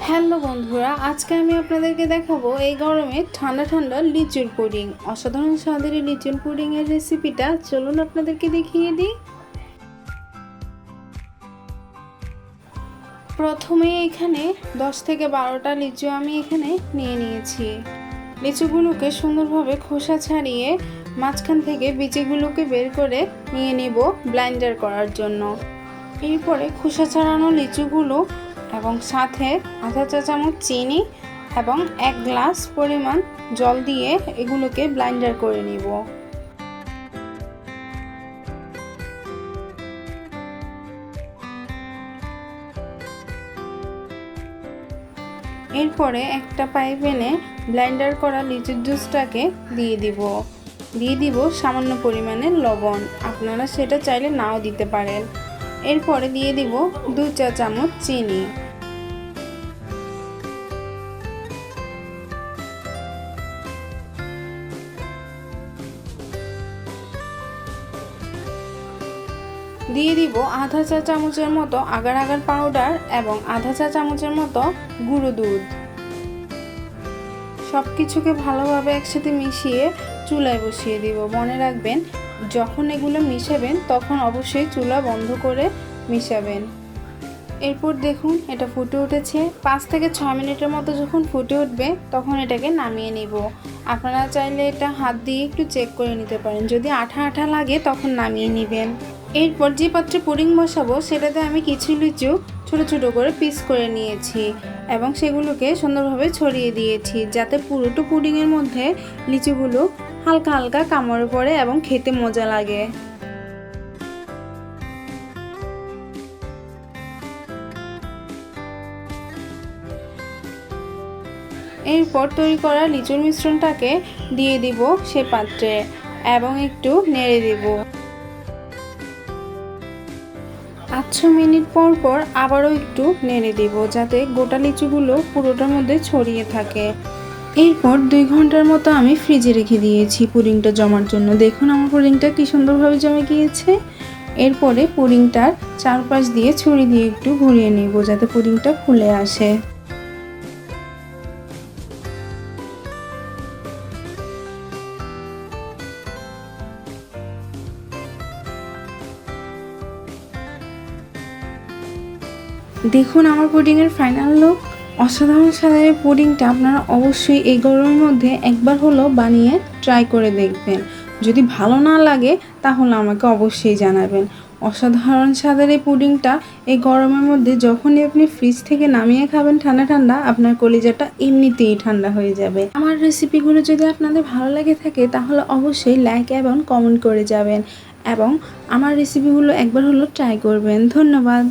Hello বন্ধুরা, আজকে আমি আপনাদেরকে দেখাবো এই গরমে ঠান্ডা ঠান্ডা লিচুর পুডিং। অসাধারণ স্বাদের এই লিচুর পুডিং এর রেসিপিটা চলুন আপনাদেরকে দেখিয়ে দিই। প্রথমে এখানে 10 থেকে 12টা লিচু আমি এখানে নিয়ে নিয়েছি। লিচুগুলোকে সুন্দরভাবে খোসা ছাড়িয়ে মাঝখান থেকে বিচিগুলোকে বের করে নিয়ে নিব ব্লেন্ডার করার জন্য। এরপরে খোসা ছাড়ানো লিচুগুলো এবং সাথে আধা চা চামচ চিনি এবং 1 গ্লাস পরিমাণ জল দিয়ে এগুলোকে ব্লেন্ডার করে নিব। এরপরে একটা পাইপ এনে ব্লেন্ডার করা লিচুর জুসটাকে দিয়ে দিব সামান্য পরিমাণে লবণ, আপনারা সেটা চাইলে নাও দিতে পারেন। এরপরে দিয়ে দিব 2 চা চামচ চিনি। দিয়ে দিব আধা চা চামচের মতো আগার আগার পাউডার এবং আধা চা চামচের মতো গুঁড়ো দুধ। সব কিছুকে ভালোভাবে একসাথে মিশিয়ে চুলায় বসিয়ে দিব। মনে রাখবেন, যখন এগুলো মিশাবেন তখন অবশ্যই চুলা বন্ধ করে মিশাবেন। এরপর দেখুন এটা ফুটে উঠেছে। 5 থেকে 6 মিনিটের মতো যখন ফুটে উঠবে তখন এটাকে নামিয়ে নিব। আপনারা চাইলে এটা হাত দিয়ে একটু চেক করে নিতে পারেন, যদি আঠা আঠা লাগে তখন নামিয়ে নেবেন। এরপর যে পাত্রে পুডিং বসাবো সেটাতে আমি কিছু লিচু ছোট ছোট করে পিস করে নিয়েছি এবং সেগুলোকে সুন্দরভাবে ছড়িয়ে দিয়েছি, যাতে পুরোটা পুডিংয়ের মধ্যে লিচুগুলো হালকা হালকা কামড়ে পড়ে এবং খেতে মজা লাগে। এরপর তৈরি করা লিচুর মিশ্রণটাকে দিয়ে দিব সে পাত্রে এবং একটু নেড়ে দিব। 8 মিনিট পর পর আবারও একটু নেড়ে দিব, যাতে গোটা লিচুগুলো পুরোটার মধ্যে ছড়িয়ে থাকে। এরপর 2 ঘন্টার মতো আমি ফ্রিজে রেখে দিয়েছি পুডিংটা জমার জন্য। দেখুন আমার পুডিংটা কি সুন্দরভাবে জমে গিয়েছে। এরপরে পুডিংটার চারপাশ দিয়ে ছুরি দিয়ে একটু ঘুরিয়ে নেব, যাতে পুডিংটা ফুলে আসে। দেখুন আমার পুডিংয়ের ফাইনাল লুক। অসাধারণ স্বাদের পুডিংটা আপনারা অবশ্যই এই গরমের মধ্যে একবার হলেও বানিয়ে ট্রাই করে দেখবেন। যদি ভালো না লাগে তাহলে আমাকে অবশ্যই জানাবেন। অসাধারণ স্বাদের এই পুডিংটা এই গরমের মধ্যে যখনই আপনি ফ্রিজ থেকে নামিয়ে খাবেন ঠান্ডা ঠান্ডা, আপনার কলিজাটা এমনিতেই ঠান্ডা হয়ে যাবে। আমার রেসিপিগুলো যদি আপনাদের ভালো লেগে থাকে তাহলে অবশ্যই লাইক এবং কমেন্ট করে যাবেন এবং আমার রেসিপিগুলো একবার হলেও ট্রাই করবেন। ধন্যবাদ।